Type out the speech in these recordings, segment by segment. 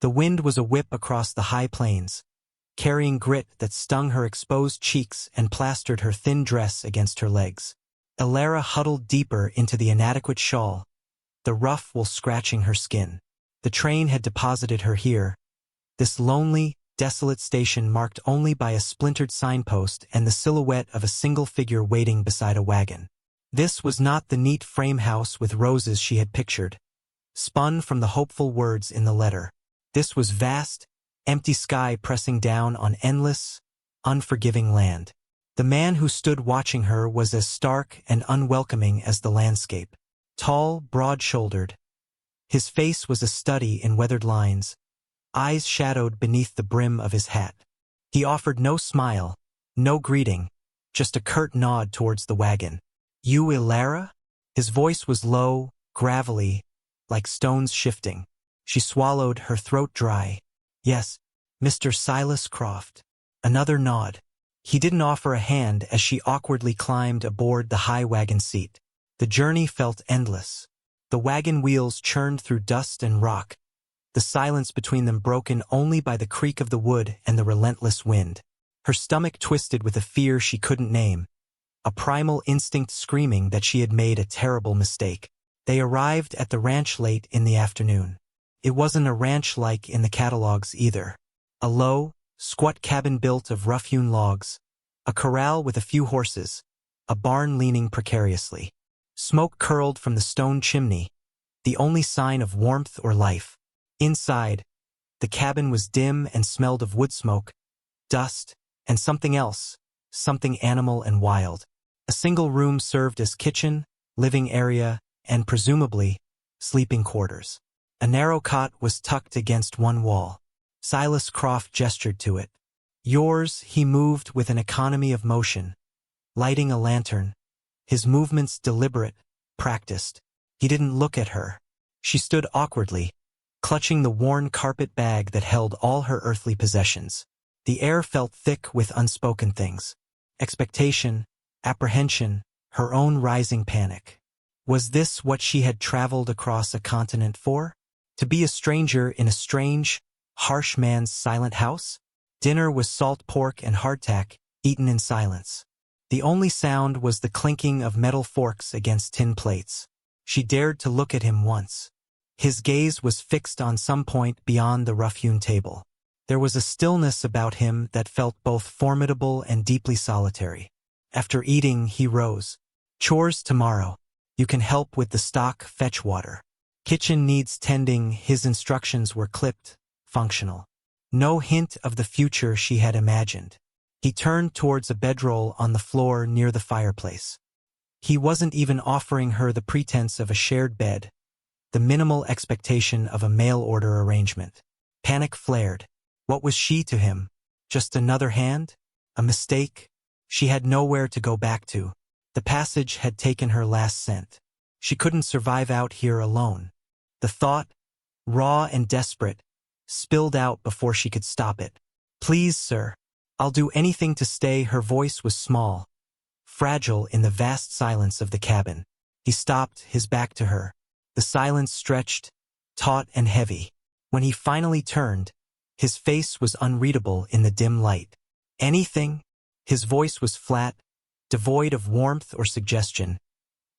The wind was a whip across the high plains, carrying grit that stung her exposed cheeks and plastered her thin dress against her legs. Elara huddled deeper into the inadequate shawl, the rough wool scratching her skin. The train had deposited her here, this lonely, desolate station marked only by a splintered signpost and the silhouette of a single figure waiting beside a wagon. This was not the neat frame house with roses she had pictured, spun from the hopeful words in the letter. This was vast, empty sky pressing down on endless, unforgiving land. The man who stood watching her was as stark and unwelcoming as the landscape. Tall, broad-shouldered. His face was a study in weathered lines, eyes shadowed beneath the brim of his hat. He offered no smile, no greeting, just a curt nod towards the wagon. "You Elara?" His voice was low, gravelly, like stones shifting. She swallowed, her throat dry. "Yes, Mr. Silas Croft." Another nod. He didn't offer a hand as she awkwardly climbed aboard the high wagon seat. The journey felt endless. The wagon wheels churned through dust and rock, the silence between them broken only by the creak of the wood and the relentless wind. Her stomach twisted with a fear she couldn't name, a primal instinct screaming that she had made a terrible mistake. They arrived at the ranch late in the afternoon. It wasn't a ranch like in the catalogs either. A low, squat cabin built of rough-hewn logs, a corral with a few horses, a barn leaning precariously. Smoke curled from the stone chimney, the only sign of warmth or life. Inside, the cabin was dim and smelled of wood smoke, dust, and something else, something animal and wild. A single room served as kitchen, living area, and presumably, sleeping quarters. A narrow cot was tucked against one wall. Silas Croft gestured to it. "Yours," he moved with an economy of motion, lighting a lantern, his movements deliberate, practiced. He didn't look at her. She stood awkwardly, clutching the worn carpet bag that held all her earthly possessions. The air felt thick with unspoken things. Expectation, apprehension, her own rising panic. Was this what she had traveled across a continent for? To be a stranger in a strange, harsh man's silent house? Dinner was salt pork and hardtack, eaten in silence. The only sound was the clinking of metal forks against tin plates. She dared to look at him once. His gaze was fixed on some point beyond the rough-hewn table. There was a stillness about him that felt both formidable and deeply solitary. After eating, he rose. "Chores tomorrow. You can help with the stock, fetch water. Kitchen needs tending." His instructions were clipped, functional. No hint of the future she had imagined. He turned towards a bedroll on the floor near the fireplace. He wasn't even offering her the pretense of a shared bed, the minimal expectation of a mail-order arrangement. Panic flared. What was she to him? Just another hand? A mistake? She had nowhere to go back to. The passage had taken her last cent. She couldn't survive out here alone. The thought, raw and desperate, spilled out before she could stop it. "Please, sir. I'll do anything to stay." Her voice was small, fragile in the vast silence of the cabin. He stopped, his back to her. The silence stretched, taut and heavy. When he finally turned, his face was unreadable in the dim light. "Anything?" His voice was flat, devoid of warmth or suggestion,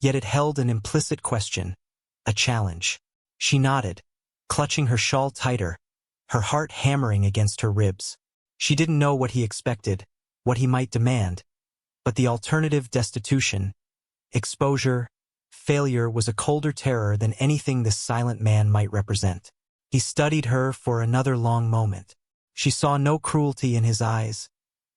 yet it held an implicit question, a challenge. She nodded, clutching her shawl tighter, her heart hammering against her ribs. She didn't know what he expected, what he might demand, but the alternative, destitution, exposure, failure, was a colder terror than anything this silent man might represent. He studied her for another long moment. She saw no cruelty in his eyes,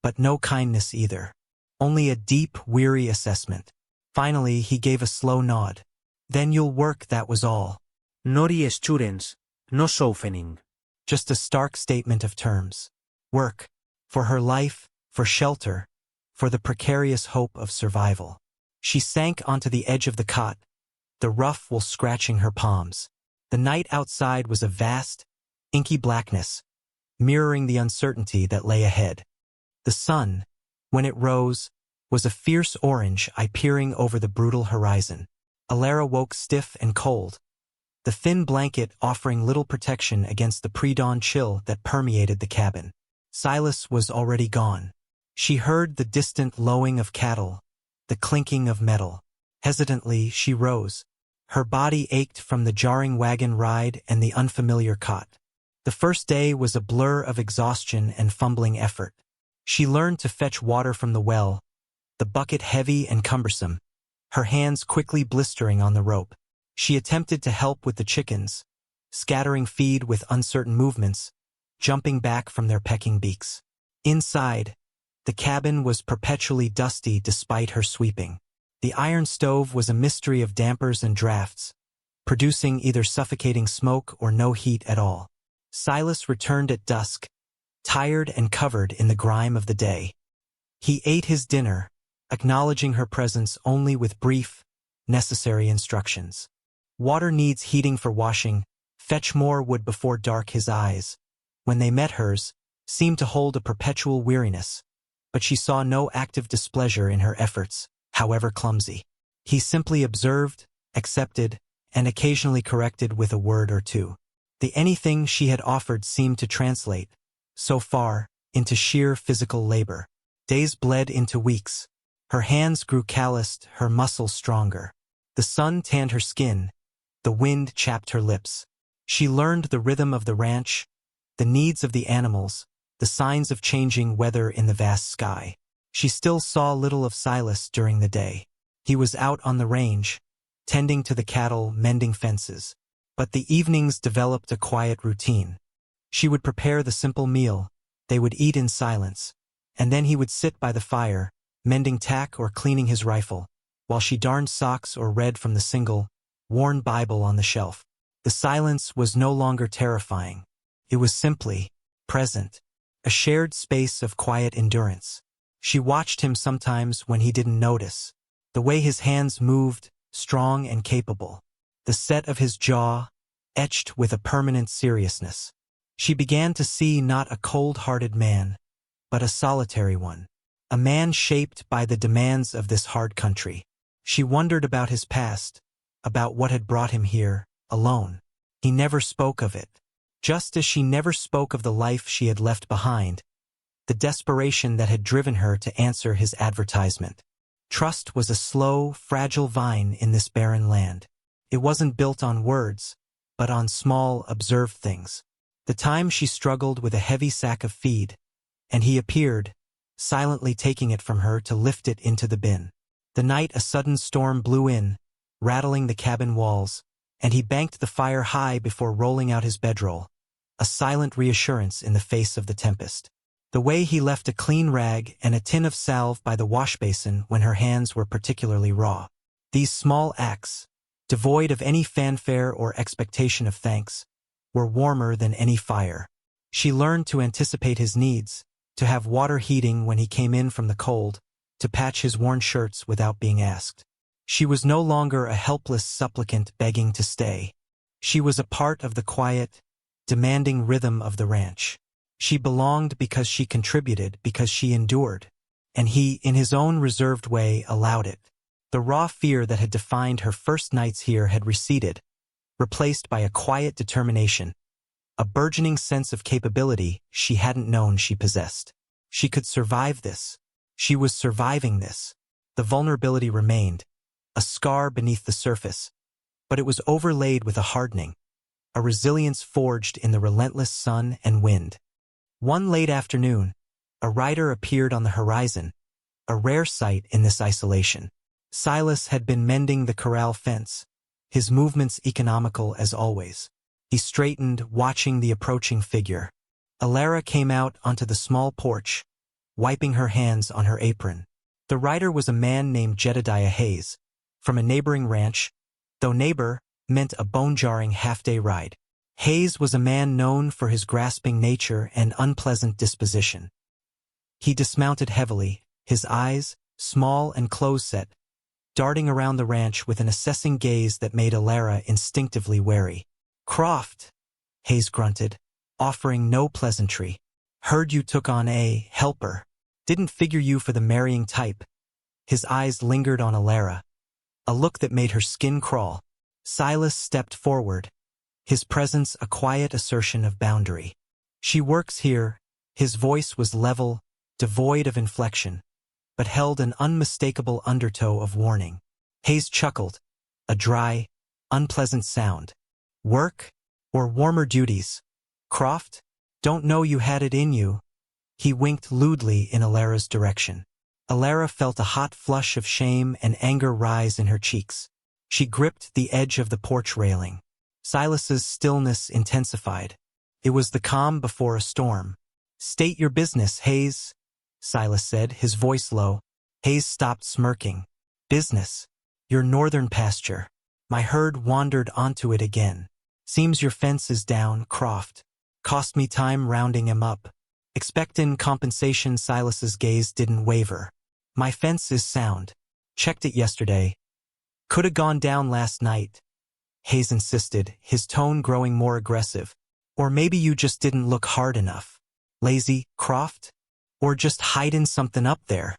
but no kindness either. Only a deep, weary assessment. Finally, he gave a slow nod. "Then you'll work," that was all. "Nori students, no softening." Just a stark statement of terms. Work. For her life, for shelter, for the precarious hope of survival. She sank onto the edge of the cot, the rough wool scratching her palms. The night outside was a vast, inky blackness, mirroring the uncertainty that lay ahead. The sun, when it rose, was a fierce orange eye peering over the brutal horizon. Elara woke stiff and cold, the thin blanket offering little protection against the pre-dawn chill that permeated the cabin. Silas was already gone. She heard the distant lowing of cattle, the clinking of metal. Hesitantly, she rose. Her body ached from the jarring wagon ride and the unfamiliar cot. The first day was a blur of exhaustion and fumbling effort. She learned to fetch water from the well, the bucket heavy and cumbersome, her hands quickly blistering on the rope. She attempted to help with the chickens, scattering feed with uncertain movements, jumping back from their pecking beaks. Inside, the cabin was perpetually dusty despite her sweeping. The iron stove was a mystery of dampers and drafts, producing either suffocating smoke or no heat at all. Silas returned at dusk, tired and covered in the grime of the day. He ate his dinner, acknowledging her presence only with brief, necessary instructions. Water needs heating for washing. Fetch more wood before dark. His eyes, when they met hers, seemed to hold a perpetual weariness, but she saw no active displeasure in her efforts, however clumsy. He simply observed, accepted, and occasionally corrected with a word or two. The anything she had offered seemed to translate, so far, into sheer physical labor. Days bled into weeks. Her hands grew calloused, her muscles stronger. The sun tanned her skin. The wind chapped her lips. She learned the rhythm of the ranch, the needs of the animals, the signs of changing weather in the vast sky. She still saw little of Silas during the day. He was out on the range, tending to the cattle, mending fences. But the evenings developed a quiet routine. She would prepare the simple meal, they would eat in silence, and then he would sit by the fire, mending tack or cleaning his rifle, while she darned socks or read from the single, worn Bible on the shelf. The silence was no longer terrifying. It was simply present, a shared space of quiet endurance. She watched him sometimes when he didn't notice, the way his hands moved, strong and capable, the set of his jaw, etched with a permanent seriousness. She began to see not a cold-hearted man, but a solitary one, a man shaped by the demands of this hard country. She wondered about his past, about what had brought him here, alone. He never spoke of it, just as she never spoke of the life she had left behind, the desperation that had driven her to answer his advertisement. Trust was a slow, fragile vine in this barren land. It wasn't built on words, but on small, observed things. The time she struggled with a heavy sack of feed, and he appeared, silently taking it from her to lift it into the bin. The night a sudden storm blew in, rattling the cabin walls, and he banked the fire high before rolling out his bedroll, a silent reassurance in the face of the tempest. The way he left a clean rag and a tin of salve by the washbasin when her hands were particularly raw. These small acts, devoid of any fanfare or expectation of thanks, were warmer than any fire. She learned to anticipate his needs, to have water heating when he came in from the cold, to patch his worn shirts without being asked. She was no longer a helpless supplicant begging to stay. She was a part of the quiet, demanding rhythm of the ranch. She belonged because she contributed, because she endured, and he, in his own reserved way, allowed it. The raw fear that had defined her first nights here had receded, replaced by a quiet determination, a burgeoning sense of capability she hadn't known she possessed. She could survive this. She was surviving this. The vulnerability remained, a scar beneath the surface, but it was overlaid with a hardening, a resilience forged in the relentless sun and wind. One late afternoon, a rider appeared on the horizon, a rare sight in this isolation. Silas had been mending the corral fence, his movements economical as always. He straightened, watching the approaching figure. Alara came out onto the small porch, wiping her hands on her apron. The rider was a man named Jedediah Hayes, from a neighboring ranch, though neighbor meant a bone-jarring half-day ride. Hayes was a man known for his grasping nature and unpleasant disposition. He dismounted heavily, his eyes, small and close-set, darting around the ranch with an assessing gaze that made Alara instinctively wary. "Croft," Hayes grunted, offering no pleasantry. "Heard you took on a helper. Didn't figure you for the marrying type." His eyes lingered on Alara, a look that made her skin crawl. Silas stepped forward, his presence a quiet assertion of boundary. She works here. His voice was level, devoid of inflection, but held an unmistakable undertow of warning. Hayes chuckled, a dry, unpleasant sound. Work? Or warmer duties? Croft? Don't know you had it in you. He winked lewdly in Alara's direction. Alara felt a hot flush of shame and anger rise in her cheeks. She gripped the edge of the porch railing. Silas's stillness intensified. It was the calm before a storm. "State your business, Hayes," Silas said, his voice low. Hayes stopped smirking. "Business? Your northern pasture. My herd wandered onto it again. Seems your fence is down, Croft. Cost me time rounding him up. Expectin' compensation." Silas's gaze didn't waver. "My fence is sound. Checked it yesterday. Coulda gone down last night," Hayes insisted, his tone growing more aggressive. "Or maybe you just didn't look hard enough. Lazy, Croft? Or just hidin' something up there?"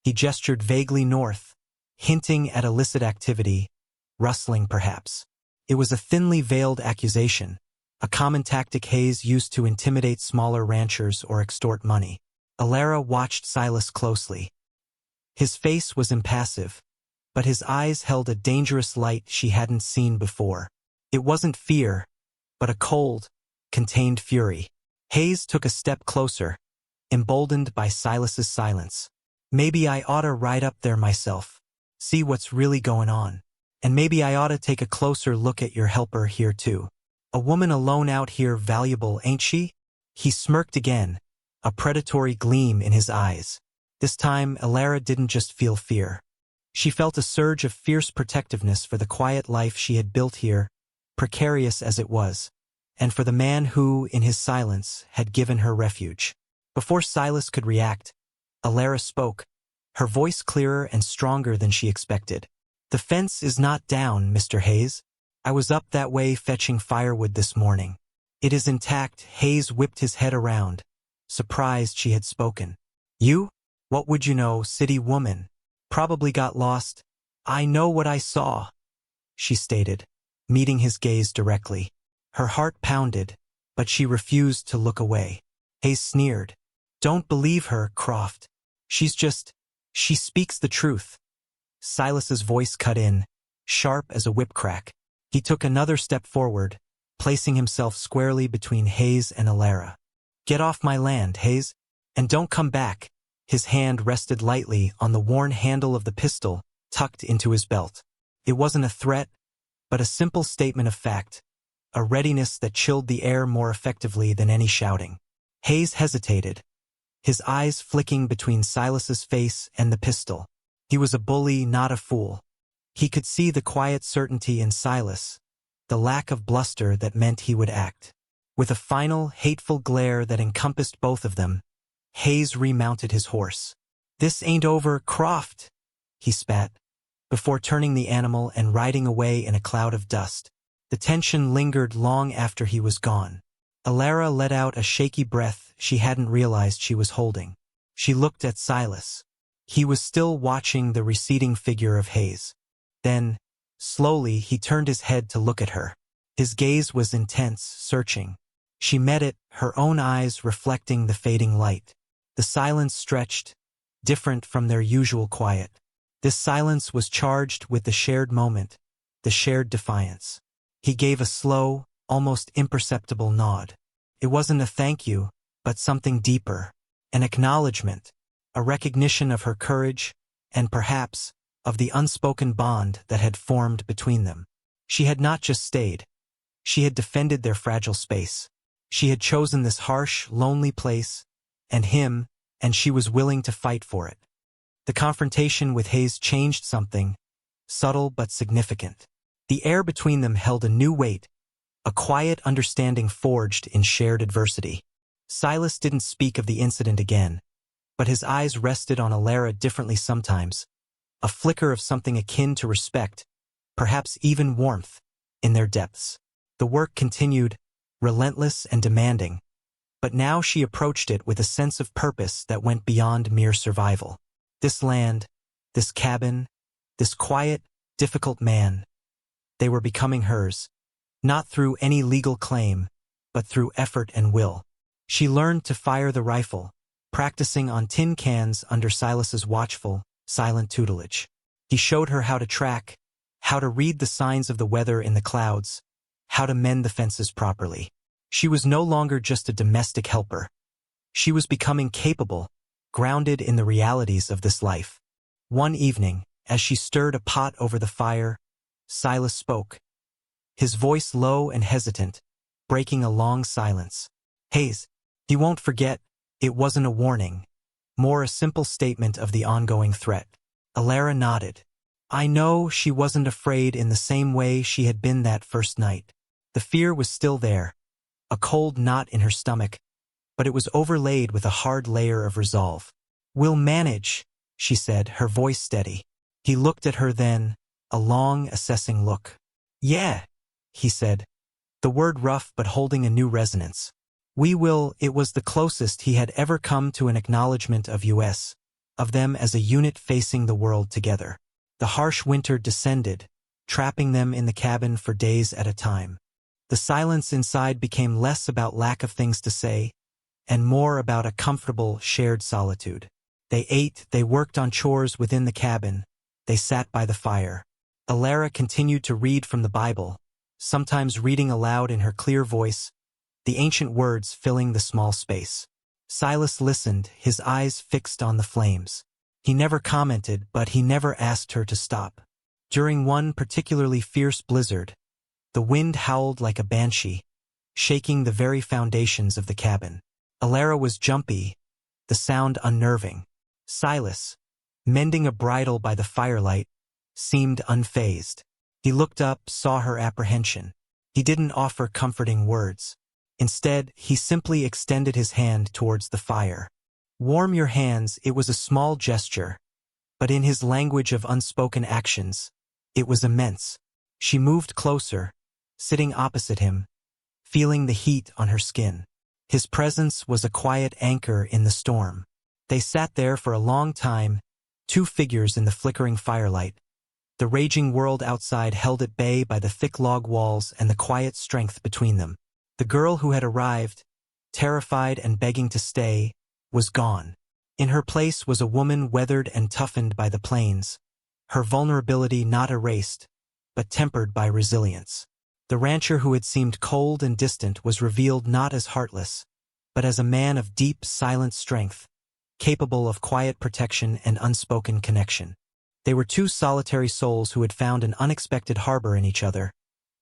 He gestured vaguely north, hinting at illicit activity, rustling perhaps. It was a thinly veiled accusation, a common tactic Hayes used to intimidate smaller ranchers or extort money. Alara watched Silas closely. His face was impassive, but his eyes held a dangerous light she hadn't seen before. It wasn't fear, but a cold, contained fury. Hayes took a step closer, emboldened by Silas's silence. "Maybe I oughta ride up there myself, see what's really going on. And maybe I oughta take a closer look at your helper here too. A woman alone out here valuable, ain't she?" He smirked again, a predatory gleam in his eyes. This time, Alara didn't just feel fear. She felt a surge of fierce protectiveness for the quiet life she had built here, precarious as it was, and for the man who, in his silence, had given her refuge. Before Silas could react, Alara spoke, her voice clearer and stronger than she expected. "The fence is not down, Mr. Hayes. I was up that way fetching firewood this morning. It is intact." Hayes whipped his head around, surprised she had spoken. "You? What would you know, city woman? Probably got lost." "I know what I saw," she stated, meeting his gaze directly. Her heart pounded, but she refused to look away. Hayes sneered. "Don't believe her, Croft. She speaks the truth." Silas's voice cut in, sharp as a whip crack. He took another step forward, placing himself squarely between Hayes and Alara. "Get off my land, Hayes, and don't come back." His hand rested lightly on the worn handle of the pistol tucked into his belt. It wasn't a threat, but a simple statement of fact, a readiness that chilled the air more effectively than any shouting. Hayes hesitated, his eyes flicking between Silas's face and the pistol. He was a bully, not a fool. He could see the quiet certainty in Silas, the lack of bluster that meant he would act. With a final, hateful glare that encompassed both of them, Hayes remounted his horse. "This ain't over, Croft," he spat, before turning the animal and riding away in a cloud of dust. The tension lingered long after he was gone. Alara let out a shaky breath she hadn't realized she was holding. She looked at Silas. He was still watching the receding figure of Hayes. Then, slowly, he turned his head to look at her. His gaze was intense, searching. She met it, her own eyes reflecting the fading light. The silence stretched, different from their usual quiet. This silence was charged with the shared moment, the shared defiance. He gave a slow, almost imperceptible nod. It wasn't a thank you, but something deeper, an acknowledgement, a recognition of her courage, and perhaps, of the unspoken bond that had formed between them. She had not just stayed. She had defended their fragile space. She had chosen this harsh, lonely place, and him, and she was willing to fight for it. The confrontation with Hayes changed something, subtle but significant. The air between them held a new weight, a quiet understanding forged in shared adversity. Silas didn't speak of the incident again, but his eyes rested on Alara differently sometimes, a flicker of something akin to respect, perhaps even warmth, in their depths. The work continued, relentless and demanding, but now she approached it with a sense of purpose that went beyond mere survival. This land, this cabin, this quiet, difficult man, They were becoming hers, not through any legal claim, but through effort and will. She learned to fire the rifle, practicing on tin cans under Silas's watchful, silent tutelage. He showed her how to track, how to read the signs of the weather in the clouds, how to mend the fences properly. She was no longer just a domestic helper. She was becoming capable, grounded in the realities of this life. One evening, as she stirred a pot over the fire, Silas spoke, his voice low and hesitant, breaking a long silence. "Hayes, you won't forget, it wasn't a warning, more a simple statement of the ongoing threat." Alara nodded. I know she wasn't afraid in the same way she had been that first night. The fear was still there, a cold knot in her stomach, but it was overlaid with a hard layer of resolve. "We'll manage," she said, her voice steady. He looked at her then, a long, assessing look. "Yeah," he said, the word rough but holding a new resonance. "We will." It was the closest he had ever come to an acknowledgement of them as a unit facing the world together. The harsh winter descended, trapping them in the cabin for days at a time. The silence inside became less about lack of things to say, and more about a comfortable, shared solitude. They ate, they worked on chores within the cabin, they sat by the fire. Alara continued to read from the Bible, sometimes reading aloud in her clear voice, the ancient words filling the small space. Silas listened, his eyes fixed on the flames. He never commented, but he never asked her to stop. During one particularly fierce blizzard, the wind howled like a banshee, shaking the very foundations of the cabin. Alara was jumpy, the sound unnerving. Silas, mending a bridle by the firelight, seemed unfazed. He looked up, saw her apprehension. He didn't offer comforting words. Instead, he simply extended his hand towards the fire. "Warm your hands." It was a small gesture, but in his language of unspoken actions, it was immense. She moved closer, sitting opposite him, feeling the heat on her skin. His presence was a quiet anchor in the storm. They sat there for a long time, two figures in the flickering firelight. The raging world outside held at bay by the thick log walls and the quiet strength between them. The girl who had arrived, terrified and begging to stay, was gone. In her place was a woman weathered and toughened by the plains, her vulnerability not erased, but tempered by resilience. The rancher who had seemed cold and distant was revealed not as heartless, but as a man of deep, silent strength, capable of quiet protection and unspoken connection. They were two solitary souls who had found an unexpected harbor in each other,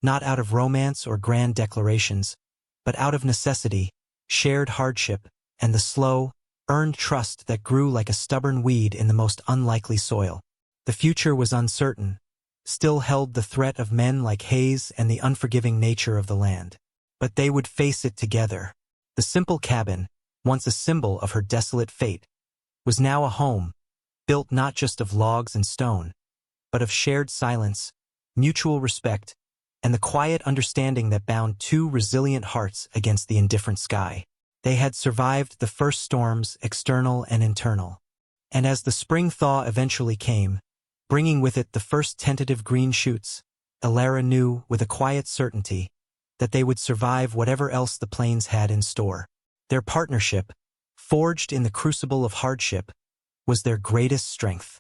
not out of romance or grand declarations, but out of necessity, shared hardship, and the slow, earned trust that grew like a stubborn weed in the most unlikely soil. The future was uncertain, still held the threat of men like Hayes and the unforgiving nature of the land. But they would face it together. The simple cabin, once a symbol of her desolate fate, was now a home, built not just of logs and stone, but of shared silence, mutual respect, and the quiet understanding that bound two resilient hearts against the indifferent sky. They had survived the first storms, external and internal. And as the spring thaw eventually came, bringing with it the first tentative green shoots, Alara knew, with a quiet certainty, that they would survive whatever else the plains had in store. Their partnership, forged in the crucible of hardship, was their greatest strength.